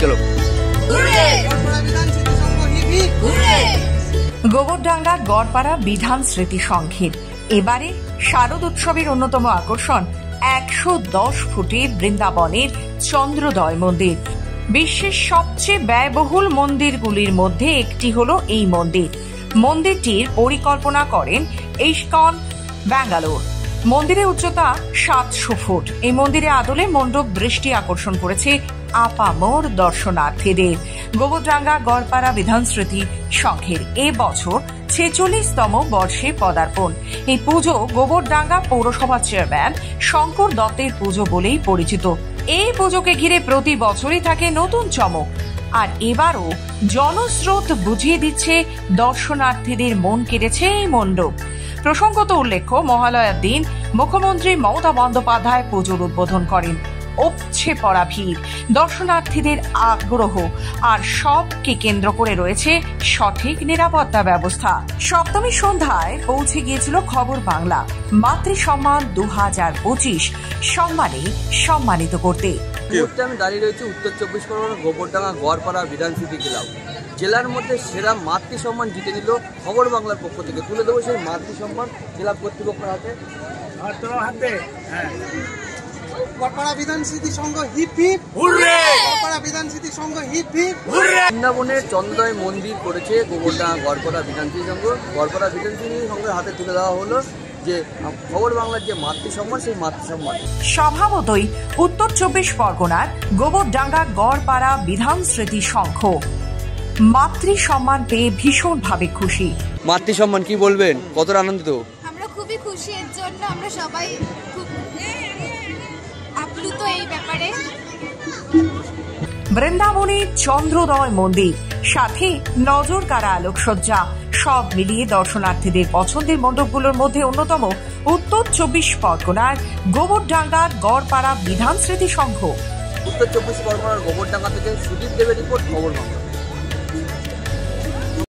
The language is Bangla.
চলো। গোবরডাঙ্গা গড়পাড়া বিধান স্মৃতি সংঘের এবারে শারদ উৎসবের অন্যতম আকর্ষণ 110 ফুটের বৃন্দাবনের চন্দ্রোদয় মন্দির। বিশ্বের সবচেয়ে ব্যয়বহুল মন্দিরগুলির মধ্যে একটি হলো এই মন্দির। মন্দিরটির পরিকল্পনা করেন ইস্কন ব্যাঙ্গালোর। মন্দিরের উচ্চতা 700 ফুট। এই মন্দিরে আদলে মণ্ডপ দৃষ্টি আকর্ষণ করেছে আপামর দর্শনার্থীদের। গোবরডাঙ্গা গড়পাড়া বিধান স্মৃতি সংঘের এবছর 46তম বর্ষে পদার্পণ। এই পুজো গোবরডাঙ্গা পৌরসভা চেয়ারম্যান শঙ্কর দত্তের পুজো বলেই পরিচিত। এই পুজোকে ঘিরে প্রতি বছরই থাকে নতুন চমক, আর এবারও জনস্রোত বুঝিয়ে দিচ্ছে দর্শনার্থীদের মন কেড়েছে এই মণ্ডপ। প্রসঙ্গত উল্লেখ্য, মহালয়ার দিন মুখ্যমন্ত্রী মমতা বন্দ্যোপাধ্যায় পুজোর উদ্বোধন করেন। উপচে পড়া ভিড়, দর্শনার্থীদের আগ্রহ আর সবকে কেন্দ্র করে রয়েছে সঠিক নিরাপত্তা ব্যবস্থা। সপ্তমী সন্ধ্যায় পৌঁছে গিয়েছিল খবর বাংলা মাতৃ সম্মান 2025 সম্মানে সম্মানিত করতে। আমি দাঁড়িয়ে রয়েছি উত্তর 24 পরগনা গোবরডাঙ্গা গড়পাড়া বিধান স্মৃতি ক্লাব। জেলার মধ্যে সেরা মাতৃ সম্মান জিতে নিল খবর বাংলার পক্ষ থেকে। তুলে দেবো সেই মাতৃ সম্মান জেলা কর্তৃপক্ষের হাতে। বৃন্দাবনের চন্দ্রোদয় মন্দির করেছে গোবরডাঙ্গা গড়পাড়া বিধান স্মৃতি সংঘ। গড়পাড়া বিধান স্মৃতি সংঘের হাতে তুলে দেওয়া হলো যে খবর বাংলার যে মাতৃ সম্মান, সেই মাতৃ সম্মান। স্বভাবতই উত্তর 24 পরগনার গোবরডাঙ্গা গড়পাড়া বিধান স্মৃতি সংঘ মাতৃ সম্মান পেয়ে ভীষণভাবে খুশি। মাতৃ সম্মান কি বলবেন, কতটা আনন্দিত? আমরা খুবই খুশি, এর জন্য আমরা সবাই খুব আপ্লুত এই ব্যাপারে। বৃন্দাবনের চন্দ্রোদয় মন্দির, সাথে নজর কাড়া আলোকসজ্জা, সব মিলিয়ে দর্শনার্থীদের পছন্দের মণ্ডপগুলোর মধ্যে অন্যতম উত্তর 24 পরগনার গোবরডাঙ্গার গড়পাড়া বিধান স্মৃতি সংঘ। উত্তর 24 পরগনার গোবরডাঙ্গা থেকে সুদীপ দেবের রিপোর্ট, খবর বাংলা।